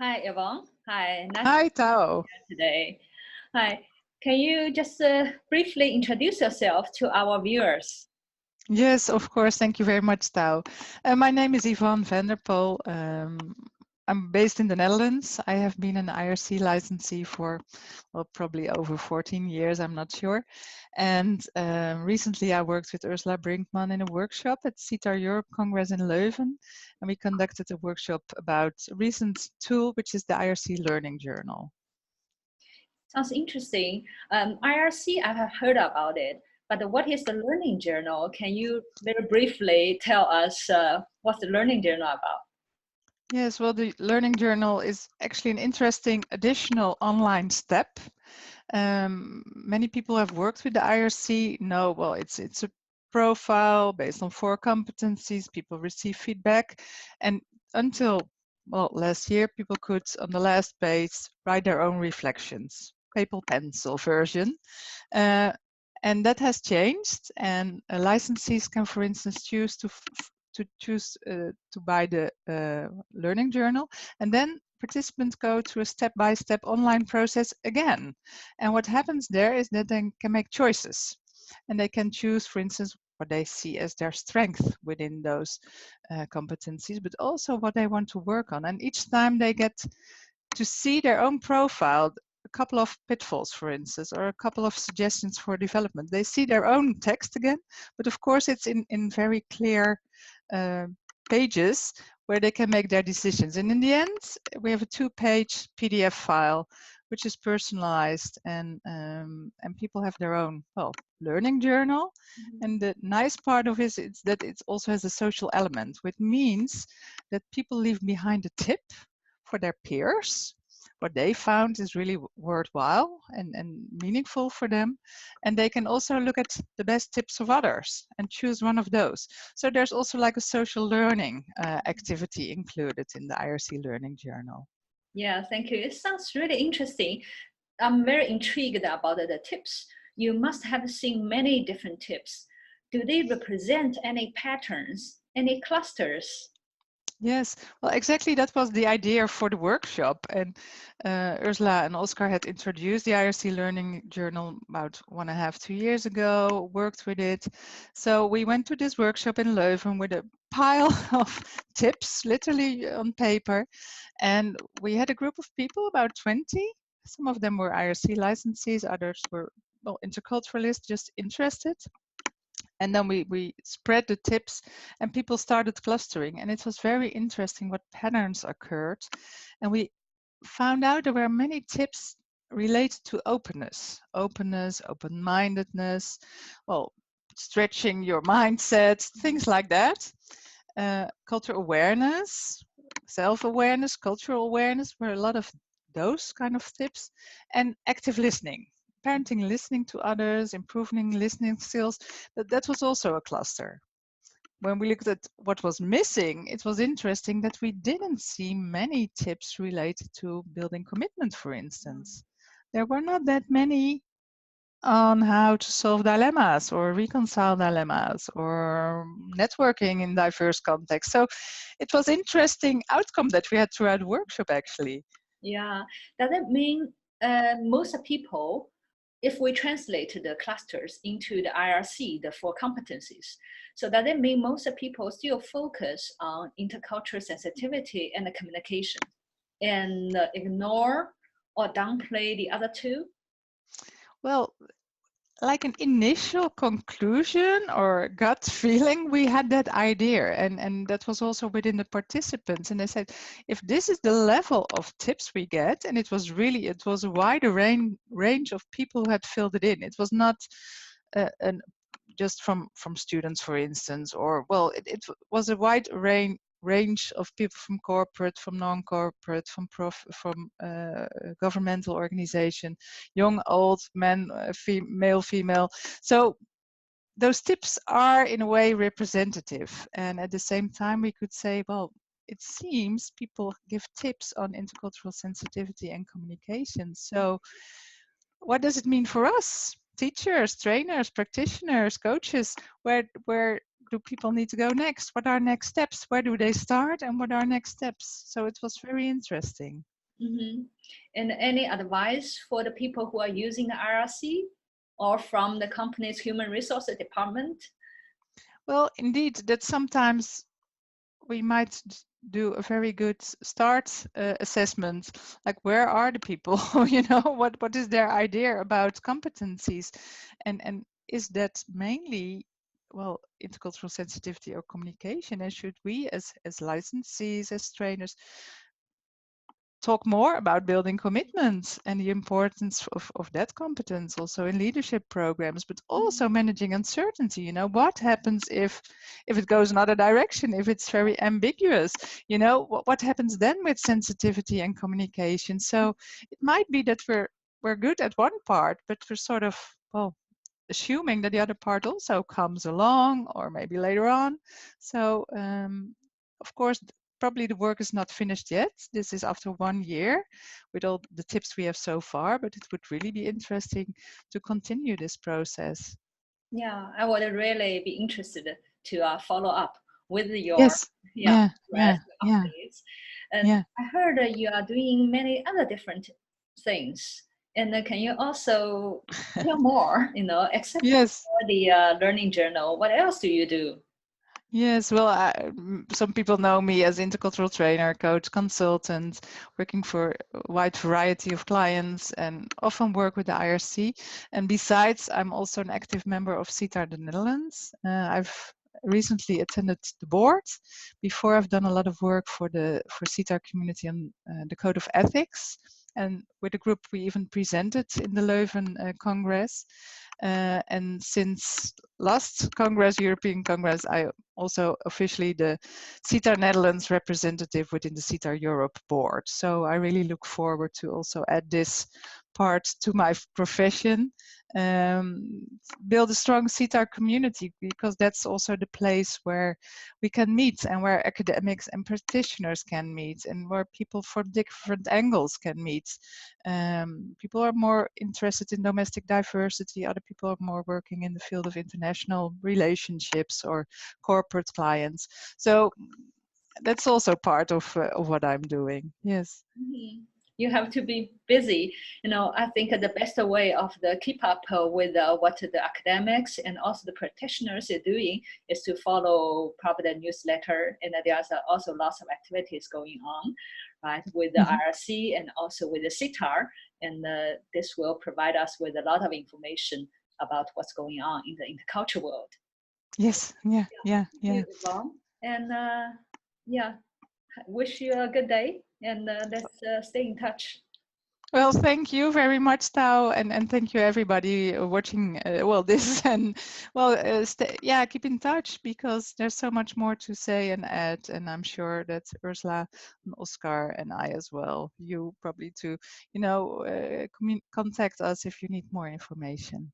Hi, Yvonne. Hi, nice to Hi, meet Tao. you today. Hi, can you just briefly introduce yourself to our viewers? Yes, of course. Thank you very much, Tao. My name is Yvonne van der Pol. I'm based in the Netherlands. I have been an IRC licensee for, well, probably over 14 years, I'm not sure. And recently I worked with Ursula Brinkman in a workshop at CITAR Europe Congress in Leuven. And we conducted a workshop about a recent tool, which is the IRC Learning Journal. Sounds interesting. IRC, I have heard about it, but what is the Learning Journal? Can you very briefly tell us what's the Learning Journal about? Yes, well, the Learning Journal is actually an interesting additional online step. Many people have worked with the IRC know, well, it's a profile based on 4 competencies. People receive feedback, and until, well, last year, people could, on the last page, write their own reflections, paper pencil version. And that has changed, and licensees can, for instance, choose to buy the Learning Journal, and then participants go through a step-by-step online process again. And what happens there is that they can make choices, and they can choose, for instance, what they see as their strength within those competencies, but also what they want to work on. And each time they get to see their own profile, a couple of pitfalls, for instance, or a couple of suggestions for development. They see their own text again, but of course it's in very clear pages where they can make their decisions. And in the end, we have a 2-page PDF file, which is personalized, and people have their own, well, learning journal. Mm-hmm. And the nice part of it is that it also has a social element, which means that people leave behind a tip for their peers, what they found is really worthwhile and meaningful for them. And they can also look at the best tips of others and choose one of those. So there's also like a social learning activity included in the IRC Learning Journal. Yeah, thank you. It sounds really interesting. I'm very intrigued about the tips. You must have seen many different tips. Do they represent any patterns, any clusters? Yes, well, exactly. That was the idea for the workshop. And Ursula and Oscar had introduced the IRC Learning Journal about 1.5, 2 years ago, worked with it. So we went to this workshop in Leuven with a pile of tips, literally on paper. And we had a group of people, about 20. Some of them were IRC licensees, others were, well, interculturalists, just interested. And then we spread the tips and people started clustering, and it was very interesting what patterns occurred. And we found out there were many tips related to openness, open-mindedness, well, stretching your mindset, things like that. Cultural awareness, self-awareness, cultural awareness were a lot of those kind of tips. And active listening, parenting, listening to others, improving listening skills, that was also a cluster. When we looked at what was missing, it was interesting that we didn't see many tips related to building commitment, for instance. There were not that many on how to solve dilemmas or reconcile dilemmas or networking in diverse contexts. So it was interesting outcome that we had throughout the workshop, actually. Yeah, does that mean most people, if we translate the clusters into the IRC, the 4 competencies, so does that mean most people still focus on intercultural sensitivity and the communication and ignore or downplay the other 2? Well, like an initial conclusion or gut feeling, we had that idea, and that was also within the participants. And they said, if this is the level of tips we get, and it was a wider range of people who had filled it in. It was not just from students, for instance, or, well, it was a wide range of people from corporate, from non-corporate, from governmental organization, young, old, men, male, female. So those tips are in a way representative. And at the same time, we could say, well, it seems people give tips on intercultural sensitivity and communication. So what does it mean for us? Teachers, trainers, practitioners, coaches, where do people need to go next? What are next steps? Where do they start and what are next steps? So it was very interesting. Mm-hmm. And any advice for the people who are using the IRC or from the company's human resources department? Well, indeed, that sometimes we might do a very good start assessment, like where are the people, what is their idea about competencies, and is that mainly, well, intercultural sensitivity or communication, and should we as licensees, as trainers, talk more about building commitments and the importance of that competence also in leadership programs, but also managing uncertainty. What happens if it goes another direction, if it's very ambiguous, what happens then with sensitivity and communication? So it might be that we're good at one part, but we're sort of, well, assuming that the other part also comes along, or maybe later on. So of course, probably the work is not finished yet. This is after 1 year with all the tips we have so far, but it would really be interesting to continue this process. Yeah, I would really be interested to follow up with your Yes. Yeah. updates. And Yeah. I heard that you are doing many other different things. And can you also tell more, except Yes. for the learning journal, what else do you do? Yes, well, some people know me as intercultural trainer, coach, consultant, working for a wide variety of clients and often work with the IRC. And besides, I'm also an active member of CITAR the Netherlands. I've recently attended the board. Before, I've done a lot of work for CITAR community on the Code of Ethics. And with the group, we even presented in the Leuven Congress. And since last Congress, European Congress, I also officially the CITAR Netherlands representative within the CITAR Europe board. So I really look forward to also add this part to my profession, build a strong CITAR community, because that's also the place where we can meet and where academics and practitioners can meet and where people from different angles can meet. People are more interested in domestic diversity, other people are more working in the field of international relationships or corporate clients. So that's also part of what I'm doing. Yes. Mhm. You have to be busy. I think the best way of the keep up with what the academics and also the practitioners are doing is to follow probably the newsletter. And there's also lots of activities going on, right, with the IRC and also with the CITAR. And this will provide us with a lot of information about what's going on in the intercultural world. Yes. Yeah. Yeah. Thank Yeah. you, Yvonne. And yeah, wish you a good day, and let's stay in touch. Well, thank you very much, Tao, and thank you everybody watching. Well, this and well, yeah, keep in touch, because there's so much more to say and add, and I'm sure that Ursula and Oscar and I as well. You probably too, contact us if you need more information.